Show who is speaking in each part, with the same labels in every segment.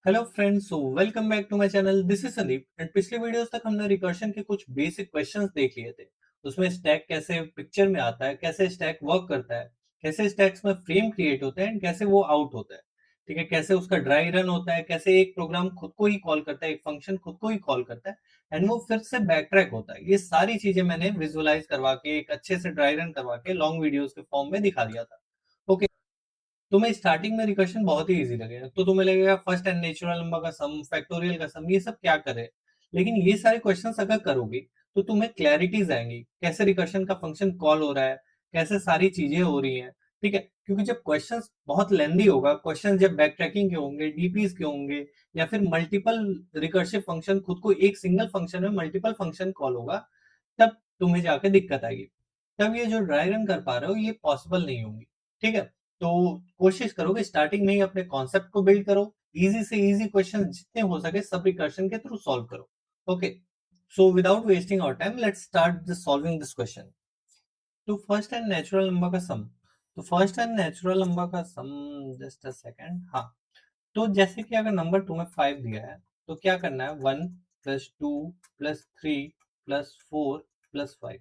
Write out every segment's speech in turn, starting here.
Speaker 1: Hello friends, so welcome back to my channel. This is Sandeep and पिछले videos तक हमने recursion के कुछ बेसिक क्वेश्चंस देख लिए थे। उसमें स्टैक कैसे पिक्चर में आता है, कैसे स्टैक वर्क करता है, कैसे स्टैक्स में फ्रेम क्रिएट होते हैं एंड कैसे वो आउट होता है। ठीक है, कैसे उसका ड्राई रन होता है, कैसे एक प्रोग्राम खुद को ही कॉल करता है, एक फंक्शन खुद को ही कॉल करता है एंड वो फिर से बैक ट्रैक होता है। ये सारी चीजें मैंने विजुअलाइज करवा के एक अच्छे से ड्राई रन करवा के लॉन्ग वीडियोस के फॉर्म में दिखा दिया था। ओके, तुम्हें स्टार्टिंग में रिकर्शन बहुत ही इजी लगेगा, तो तुम्हें लगेगा फर्स्ट एंड नेचुरल नंबर का सम, फैक्टोरियल का सम, ये सब क्या करे। लेकिन ये सारे क्वेश्चंस अगर करोगे तो तुम्हें क्लैरिटीज आएंगी, कैसे रिकर्शन का फंक्शन कॉल हो रहा है, कैसे सारी चीजें हो रही हैं। ठीक है, क्योंकि जब क्वेश्चंस बहुत लेंदी होगा, क्वेश्चन जब बैक ट्रैकिंग के होंगे, डीपीज के होंगे, या फिर मल्टीपल रिकर्सिव फंक्शन खुद को एक सिंगल फंक्शन में मल्टीपल फंक्शन कॉल होगा, तब तुम्हें जाके दिक्कत आएगी। तब ये जो ड्राई रन कर पा रहे हो ये पॉसिबल नहीं होंगी। ठीक है, तो कोशिश करो कि स्टार्टिंग में ही अपने कॉन्सेप्ट को बिल्ड करो, इजी से इजी क्वेश्चन जितने हो सके सब रिकर्शन के थ्रू सॉल्व करो। Okay, so without wasting our time let's start solving this question. तो फर्स्ट एंड नेचुरल नंबर का सम, तो फर्स्ट एंड नेचुरल नंबर का सम, जस्ट अ सेकेंड। हाँ, तो जैसे कि अगर नंबर तुम्हें 5 दिया है तो क्या करना है, 1 + 2 + 3 + 4 + 5,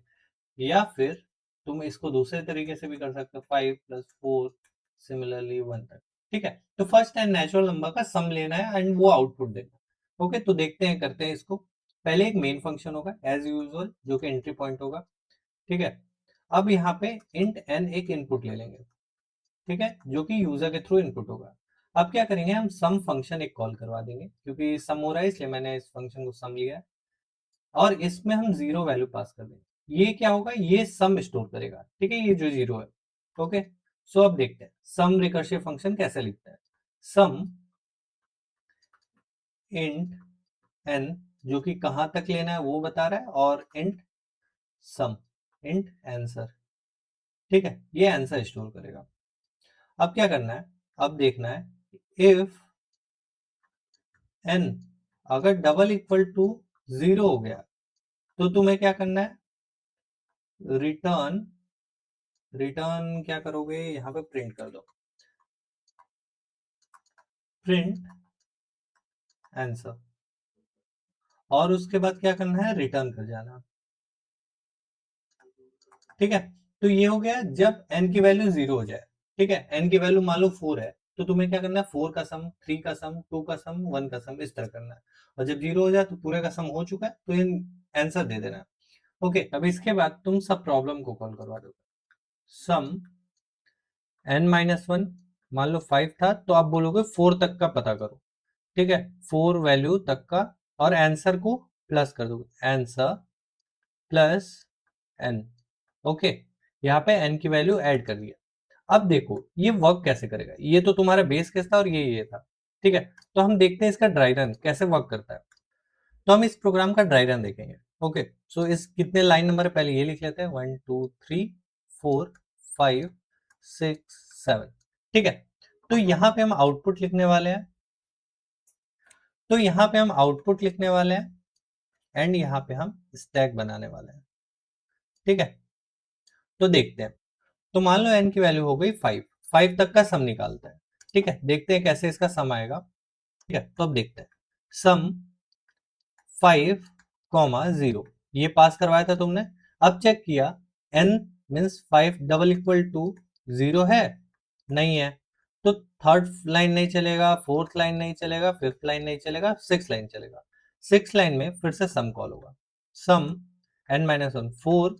Speaker 1: या फिर तुम इसको दूसरे तरीके से भी कर सकते हो, 5 + 4 सिमिलरली 1 तक। ठीक है, तो फर्स्ट एंड नेचुरल नंबर का सम लेना है एंड वो आउटपुट देना है। ओके, तो देखते हैं, करते हैं इसको। पहले एक मेन फंक्शन होगा एज यूजुअल जो कि एंट्री पॉइंट होगा। ठीक है, अब यहाँ पे इंट एन एक इनपुट ले लेंगे। ठीक है, जो कि यूजर के थ्रू इनपुट होगा। अब क्या करेंगे, हम सम फंक्शन एक कॉल करवा देंगे, क्योंकि सम हो रहा है इसलिए मैंने इस फंक्शन को सम लिया है। और इसमें हम जीरो वैल्यू पास कर देंगे। ये क्या होगा, ये सम स्टोर करेगा। ठीक है, ये जो जीरो है। ओके, सो अब देखते हैं सम रिकर्सिव फंक्शन कैसे लिखते हैं। सम इंट एन, जो कि कहां तक लेना है वो बता रहा है, और इंट सम, इंट आंसर। ठीक है, ये आंसर स्टोर करेगा। अब क्या करना है, अब देखना है इफ एन अगर डबल इक्वल टू जीरो हो गया तो तुम्हें क्या करना है, रिटर्न, रिटर्न क्या करोगे, यहाँ पे प्रिंट कर दो, प्रिंट आंसर। और उसके बाद क्या करना है, रिटर्न कर जाना। ठीक है, तो ये हो गया जब एन की वैल्यू जीरो हो जाए। ठीक है, एन की वैल्यू मान लो 4 है, तो तुम्हें क्या करना है, 4 का सम, 3 का सम, 2 का सम, 1 का सम, इस तरह करना है। और जब जीरो हो जाए तो पूरे का सम हो चुका है, तो इन आंसर दे देना है। ओके, अब इसके बाद तुम सब प्रॉब्लम को कॉल करवा दो। सम n-1, मान लो 5 था तो आप बोलोगे 4 तक का पता करो। ठीक है, 4 वैल्यू तक का, और आंसर को प्लस कर दोगे, आंसर प्लस एन। ओके, यहाँ पे एन की वैल्यू ऐड कर दिया। अब देखो ये वर्क कैसे करेगा, ये तो तुम्हारा बेस केस था और ये था। ठीक है, तो हम देखते हैं इसका ड्राई रन कैसे वर्क करता है। तो हम इस प्रोग्राम का ड्राई रन देखेंगे। ओके, सो इस कितने लाइन नंबर है पहले ये लिख लेते हैं, 1 2 3 4 5 6 7। ठीक है, तो यहाँ पे हम आउटपुट लिखने वाले हैं, तो यहाँ पे हम आउटपुट लिखने वाले हैं एंड यहाँ पे हम स्टैक बनाने वाले हैं। ठीक है, तो देखते हैं। तो मान लो एन की वैल्यू हो गई 5, 5 तक का सम निकालते हैं। ठीक है, देखते हैं कैसे इसका सम आएगा। ठीक है, तो अब देखते हैं सम 5, 0 ये पास करवाया था तुमने। अब चेक किया, n means 5 double equal to 0 है, नहीं है, तो थर्ड लाइन नहीं चलेगा, फोर्थ लाइन नहीं चलेगा, फिफ्थ लाइन नहीं चलेगा, सिक्स लाइन चलेगा। सिक्स लाइन में फिर से सम कॉल होगा, सम n-1 4,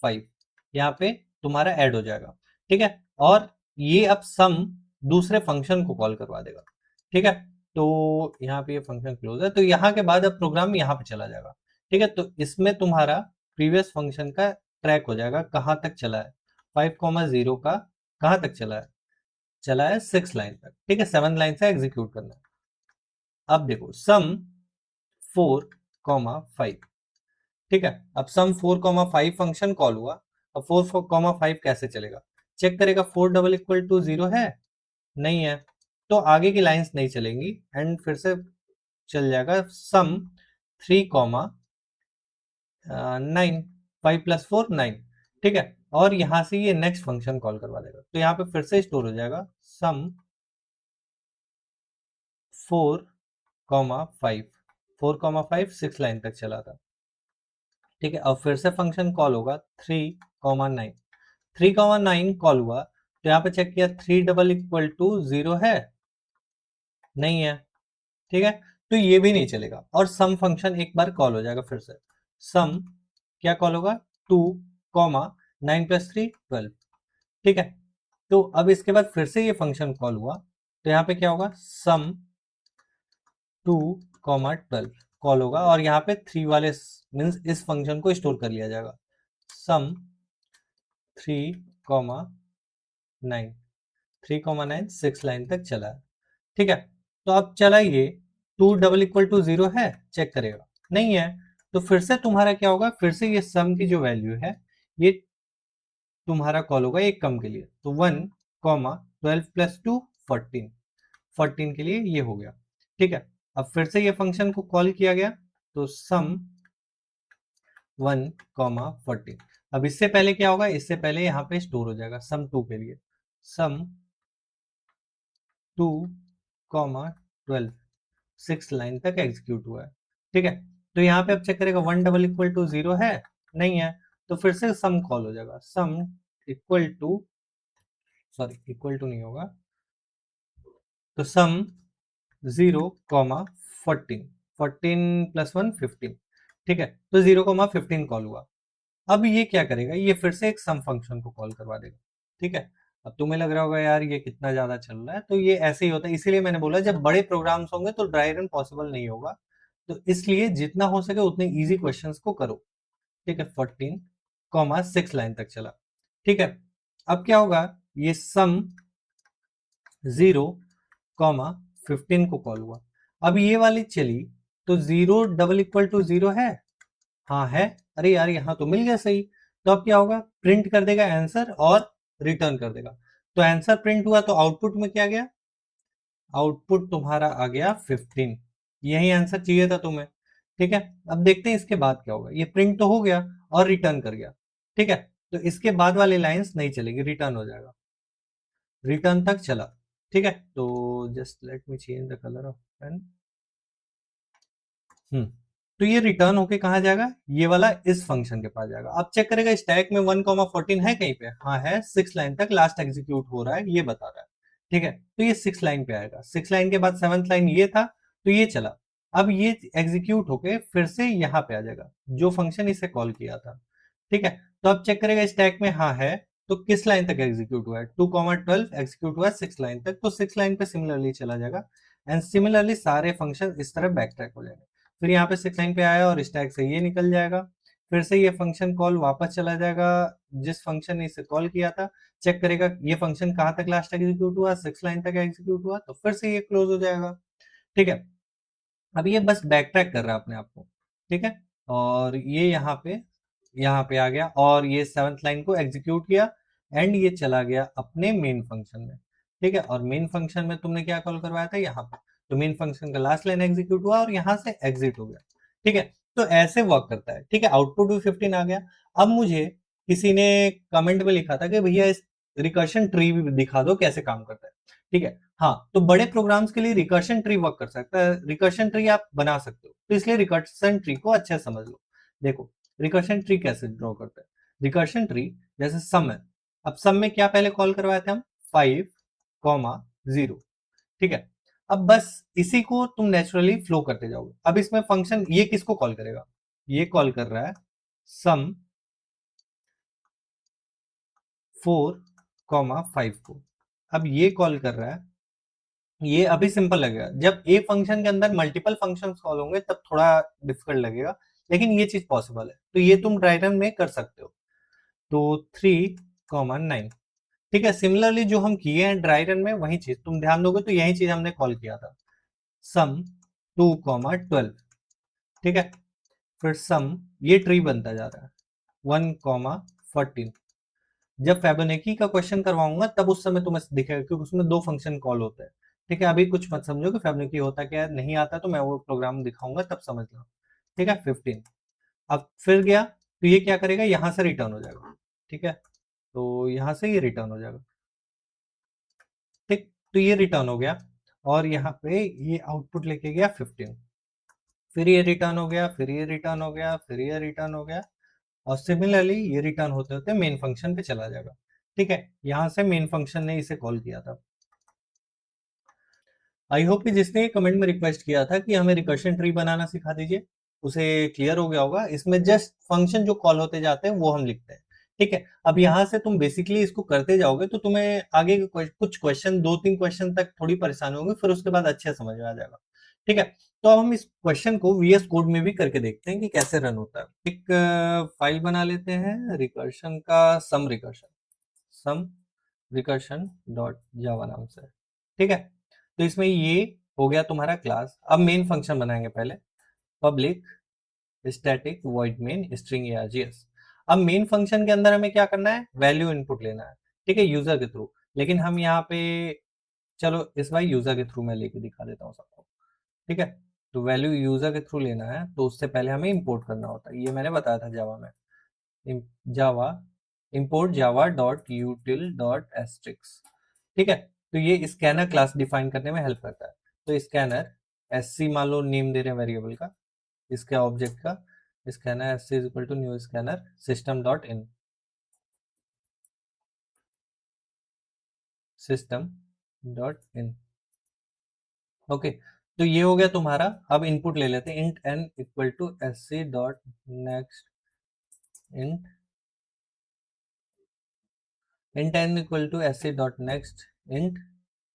Speaker 1: 5, यहाँ पे तुम्हारा ऐड हो जाएगा। ठीक है, और ये अब सम दूसरे फंक्शन को कॉल करवा देगा। ठीक है, तो यहाँ पे ये फंक्शन क्लोज है, तो यहाँ के बाद अब प्रोग्राम यहाँ पे चला जाएगा। ठीक है, तो इसमें तुम्हारा प्रीवियस फंक्शन का ट्रैक हो जाएगा, कहाँ तक चला है, 5, 0 का कहाँ तक चला है, चला है 6 लाइन तक। ठीक है, 7 लाइन से एग्जीक्यूट करना है। अब देखो सम 4, 5। ठीक है, अब सम 4, 5 फंक्शन कॉल हुआ। अब 4, 5 कैसे चलेगा, चेक करेगा 4 डबल इक्वल टू 0 है, नहीं है, तो आगे की लाइंस नहीं चलेंगी एंड फिर से चल जाएगा सम 3, 9, 5 + 4 9। ठीक है, और यहां से ये नेक्स्ट फंक्शन कॉल करवा देगा, तो यहाँ पे फिर से स्टोर हो जाएगा सम 4,5, 4,5 6 लाइन तक चला था। ठीक है, अब फिर से फंक्शन कॉल होगा 3,9, 3,9 कॉल हुआ तो यहाँ पे चेक किया 3 डबल इक्वल टू 0 है, नहीं है। ठीक है, तो ये भी नहीं चलेगा। और सम फंक्शन एक बार कॉल हो जाएगा फिर से। सम क्या कॉल होगा, 2,9 प्लस 3 12। ठीक है, तो अब इसके बाद फिर से ये फंक्शन कॉल हुआ तो यहाँ पे क्या होगा, सम 2,12 कॉल होगा और यहाँ पे 3 वाले मीन्स इस फंक्शन को स्टोर कर लिया जाएगा। सम 3,9, 3,9 6 लाइन तक चला है। ठीक है, तो अब चला ये 2 डबल इक्वल टू 0 है, चेक करेगा, नहीं है। तो फिर से तुम्हारा क्या होगा, फिर से ये सम की जो वैल्यू है ये तुम्हारा कॉल होगा एक कम के लिए, तो 1,12 प्लस 2 14, 14 के लिए ये हो गया। ठीक है, अब फिर से ये फंक्शन को कॉल किया गया तो सम 1,14। अब इससे पहले क्या होगा, इससे पहले यहाँ पे स्टोर हो जाएगा सम 2 के लिए, सम 2,12 6 लाइन तक एग्जीक्यूट हुआ है। ठीक है, तो यहाँ पे अब चेक करेगा 1 डबल इक्वल टू 0 है, नहीं है। तो फिर से सम कॉल हो जाएगा, sum equal to, sorry equal to नहीं होगा, तो सम 0,14, 14 प्लस 1 15। ठीक है, तो 0,15 कॉल हुआ। अब ये क्या करेगा, ये फिर से एक सम फंक्शन को कॉल करवा देगा। ठीक है, अब तुम्हें लग रहा होगा यार ये कितना ज्यादा चल रहा है, तो ये ऐसे ही होता है। इसीलिए मैंने बोला जब बड़े प्रोग्राम्स होंगे तो ड्राई रन पॉसिबल नहीं होगा, तो इसलिए जितना हो सके उतने इजी क्वेश्चंस को करो। ठीक है, 14,6 लाइन तक चला। ठीक है, अब क्या होगा, ये सम 0,15 को कॉल हुआ। अब ये वाली चली तो 0 डबल इक्वल टू 0 है, हाँ है। अरे यार यहाँ तो मिल गया सही। तो अब क्या होगा, प्रिंट कर देगा आंसर और रिटर्न कर देगा। तो आंसर प्रिंट हुआ तो आउटपुट में क्या गया, आउटपुट तुम्हारा आ गया 15। यही आंसर चाहिए था तुम्हें। ठीक है, अब देखते हैं इसके बाद क्या होगा। ये प्रिंट तो हो गया और रिटर्न कर गया। ठीक है, तो इसके बाद वाली लाइंस नहीं चलेगी, रिटर्न हो जाएगा, रिटर्न तक चला। ठीक है, तो just let me change the colour of pen. तो ये रिटर्न होके कहा जाएगा, ये वाला इस फंक्शन के पास जाएगा। अब चेक करेगा स्टैक में 1,14 है कहीं पे, हाँ है, 6 लाइन तक लास्ट एग्जीक्यूट हो रहा है ये बता रहा है। ठीक है, तो ये 6 लाइन पे आएगा, 6 लाइन के बाद 7th लाइन ये था, तो ये चला। अब ये एग्जीक्यूट होके फिर से यहाँ पे आ जाएगा जो फंक्शन इसे कॉल किया था। ठीक है, तो अब चेक करेगा स्टैक में हाँ है, तो किस लाइन तक एग्जीक्यूट हुआ है, 2,12 एग्जीक्यूट हुआ है 6 लाइन तक, तो 6 लाइन पे सिमिलरली चला जाएगा। एंड सिमिलरली सारे फंक्शन इस तरह बैक ट्रैक हो जाएंगे। फिर यहाँ पे 6 लाइन पे आया और स्टैक से ये निकल जाएगा, फिर से ये फंक्शन कॉल वापस चला जाएगा जिस फंक्शन ने इसे कॉल किया था। चेक करेगा ये फंक्शन कहाँ तक लास्ट एग्जीक्यूट हुआ, 6 लाइन तक एग्जीक्यूट हुआ, तो फिर से ये क्लोज हो जाएगा। ठीक है, अब ये बस बैक ट्रैक कर रहा है अपने आप को। ठीक है, और ये यहाँ पे आ गया और ये 7th लाइन को एग्जीक्यूट किया एंड ये चला गया अपने मेन फंक्शन में। ठीक है, और मेन फंक्शन में तुमने क्या कॉल करवाया था यहाँ पे, तो मेन फंक्शन का लास्ट लाइन एग्जीक्यूट हुआ और यहाँ से एग्जिट हो गया। ठीक है, तो ऐसे वर्क करता है। ठीक है, आउटपुट भी 15 आ गया। अब मुझे किसी ने कमेंट में लिखा था कि भैया इस रिकर्शन ट्री भी दिखा दो कैसे काम करता है। ठीक है, हाँ, तो बड़े प्रोग्राम्स के लिए रिकर्शन ट्री वर्क कर सकता है, रिकर्शन ट्री आप बना सकते हो, तो इसलिए रिकर्शन ट्री को अच्छे से समझ लो। देखो रिकर्शन ट्री कैसे ड्रॉ करते हैं। रिकर्शन ट्री जैसे सम है, अब सम में क्या पहले कॉल करवाए थे हम, 5,0। ठीक है, अब बस इसी को तुम नेचुरली फ्लो करते जाओगे। अब इसमें फंक्शन ये किसको कॉल करेगा, ये कॉल कर रहा है सम 4,5 को। अब ये कॉल कर रहा है, ये अभी सिंपल लगेगा, जब एक फंक्शन के अंदर मल्टीपल फंक्शंस कॉल होंगे तब थोड़ा डिफिकल्ट लगेगा, लेकिन ये चीज पॉसिबल है, तो ये तुम ड्राई रन में कर सकते हो। तो 3,9। ठीक है, सिमिलरली जो हम किए हैं ड्राई रन में वही चीज तुम ध्यान दोगे तो यही चीज हमने कॉल किया था, सम 2,12। ठीक है, फिर सम, ये ट्री बनता जा रहा है 1,14। जब फैबोनेकी का क्वेश्चन करवाऊंगा तब उस समय तुम्हें दिखेगा क्योंकि उसमें 2 फंक्शन कॉल होते हैं। ठीक है, अभी कुछ मत समझो कि फैबोनेकी होता क्या है, नहीं आता तो मैं वो प्रोग्राम दिखाऊंगा तब समझ लो। ठीक है, 15। अब फिर गया तो ये क्या करेगा, यहां से रिटर्न हो जाएगा। ठीक है, तो यहां से ये रिटर्न हो जाएगा। ठीक, तो ये रिटर्न हो गया। और यहाँ पे ये आउटपुट लेके गया 15, फिर ये रिटर्न हो गया, फिर ये रिटर्न हो गया, फिर ये रिटर्न हो गया, और सिमिलरली ये रिटर्न होते होते मेन फंक्शन पे चला जाएगा। ठीक है, यहां से मेन फंक्शन ने इसे कॉल किया था। आई होप कि जिसने कमेंट में रिक्वेस्ट किया था कि हमें रिकर्शन ट्री बनाना सिखा दीजिए, उसे क्लियर हो गया होगा। इसमें जस्ट फंक्शन जो कॉल होते जाते हैं वो हम लिखते हैं। ठीक है, अब यहाँ से तुम बेसिकली इसको करते जाओगे तो तुम्हें आगे के कुछ क्वेश्चन, 2-3 क्वेश्चन तक थोड़ी परेशानी होगी, फिर उसके बाद अच्छे समझ में आ जाएगा। ठीक है, तो अब हम इस क्वेश्चन को वीएस कोड में भी करके देखते हैं कि कैसे रन होता है। एक फाइल बना लेते हैं रिकर्शन का, सम रिकर्शन डॉट जावा नाम से। ठीक है, तो इसमें ये हो गया तुम्हारा क्लास। अब मेन फंक्शन बनाएंगे पहले, public static void main string args। अब मेन फंक्शन के अंदर हमें क्या करना है, वैल्यू इनपुट लेना है। ठीक है, यूजर के थ्रू, लेकिन हम यहाँ पे, चलो इस बार यूजर के थ्रू मैं लेके दिखा देता हूँ सबको। ठीक है, तो वैल्यू यूजर के थ्रू लेना है तो उससे पहले हमें इंपोर्ट करना होता है, ये मैंने बताया था जावा में, Java import Java dot util dot asterisk. ठीक है, तो ये स्कैनर क्लास डिफाइन करने में हेल्प करता है। तो स्कैनर एससी मान लो नेम दे रहे हैं वेरिएबल का, इसके ऑब्जेक्ट का, scanner SC is equal to new scanner system dot in, system dot in. Okay, तो ये हो गया तुम्हारा। अब इनपुट ले लेते हैं, int n equal to S C dot next int, int n equal to S C dot next int.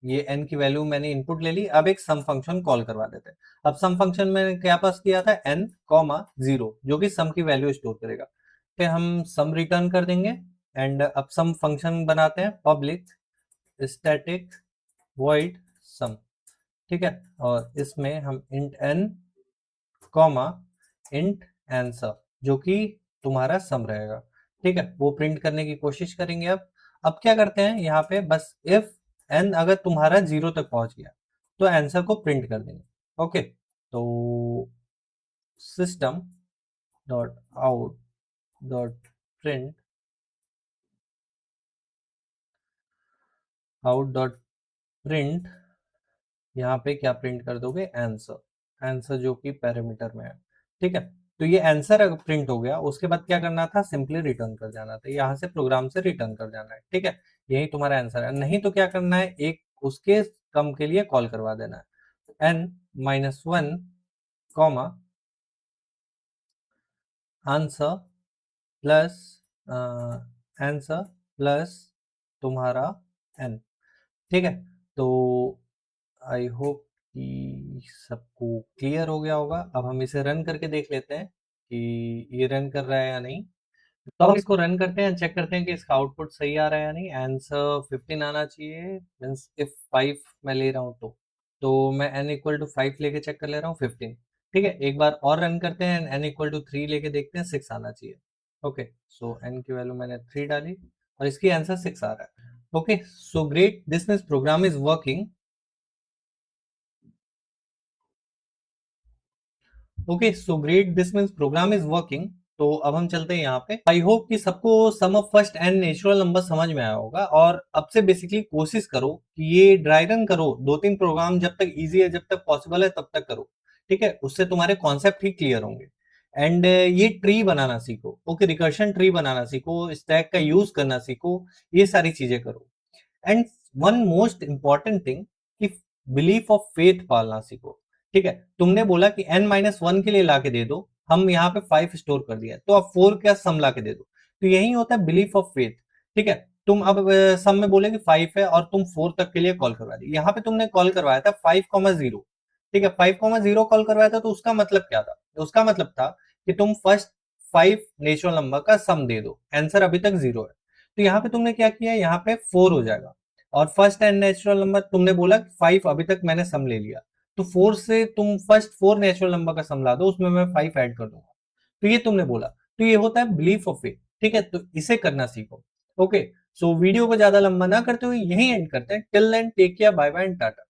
Speaker 1: ये एन की वैल्यू मैंने इनपुट ले ली। अब एक सम फंक्शन कॉल करवा देते हैं। अब सम फंक्शन में क्या पास किया था, एन कॉमा जीरो, जो कि सम की वैल्यू स्टोर करेगा। फिर हम सम रिटर्न कर देंगे। एंड अब सम फंक्शन बनाते हैं, पब्लिक स्टैटिक वॉइड सम। ठीक है, और इसमें हम int n comma int answer, जो कि तुम्हारा सम रहेगा। ठीक है, वो प्रिंट करने की कोशिश करेंगे। अब क्या करते हैं यहाँ पे, बस इफ एन अगर तुम्हारा 0 तक पहुंच गया तो आंसर को प्रिंट कर देंगे। ओके, तो system dot out dot print, out dot print, यहाँ पे क्या प्रिंट कर दोगे, आंसर, आंसर जो कि पैरामीटर में है। ठीक है, तो ये आंसर अगर प्रिंट हो गया, उसके बाद क्या करना था, सिंपली रिटर्न कर जाना था, यहाँ से प्रोग्राम से रिटर्न कर जाना है। ठीक है, यही तुम्हारा आंसर है। नहीं तो क्या करना है, एक उसके कम के लिए कॉल करवा देना है, n minus one comma answer plus answer plus तुम्हारा n। ठीक है, तो आई होप कि सबको क्लियर हो गया होगा। अब हम इसे रन करके देख लेते हैं कि ये रन कर रहा है या नहीं। तो हम इसको रन करते हैं, चेक करते हैं कि इसका आउटपुट सही आ रहा है या नहीं। आंसर 15 आना चाहिए, मीन्स इफ 5 मैं ले रहा हूँ तो मैं n इक्वल टू 5 लेके चेक कर ले रहा हूँ, 15। ठीक है, एक बार और रन करते हैं, n इक्वल टू 3 लेके देखते हैं, 6 आना चाहिए। ओके, सो n की वैल्यू मैंने 3 डाली और इसकी आंसर 6 आ रहा है। Okay, so great, this means program is working. Okay, so great, this means program is working. तो अब हम चलते हैं यहाँ पे। आई होप कि सबको sum of first and natural number समझ में आया होगा, और अब से बेसिकली कोशिश करो कि ये ड्राई रन करो, 2-3 प्रोग्राम जब तक इजी है, जब तक पॉसिबल है तब तक करो। ठीक है, उससे तुम्हारे कॉन्सेप्ट ही क्लियर होंगे। एंड ये ट्री बनाना सीखो। ओके, रिकर्शन ट्री बनाना सीखो, स्टैक का यूज करना सीखो, ये सारी चीजें करो। And one most important thing कि बिलीफ ऑफ फेथ पालना सीखो। ठीक है, तुमने बोला कि n-1 के लिए लाके दे दो, हम यहाँ पे 5 स्टोर कर दिया, तो अब 4 का सम लाके दे दो। तो यही होता है बिलीफ ऑफ फेथ। ठीक है, तुम अब सम में बोले कि 5 है और तुम 4 तक के लिए कॉल करवा दी। यहाँ पे तुमने कॉल करवाया था 5,0। ठीक है, 5,0 कॉल करवाया था, तो उसका मतलब क्या था, उसका मतलब था कि तुम फर्स्ट 5 नेचुरल नंबर का सम दे दो। आंसर अभी तक 0 है, तो यहाँ पे तुमने क्या किया, यहाँ पे 4 हो जाएगा। और फर्स्ट एंड नेचुरल नंबर तुमने बोला 5, अभी तक मैंने सम ले लिया, तो 4 से तुम फर्स्ट 4 नेचुरल नंबर का सम ला दो, उसमें मैं 5 ऐड कर दूंगा। तो ये तुमने बोला, तो ये होता है बिलीफ ऑफ फेथ। ठीक है, तो इसे करना सीखो। ओके, सो वीडियो को ज्यादा लंबा ना करते हुए यही एंड करते हैं। Till then take care, bye bye and Tata.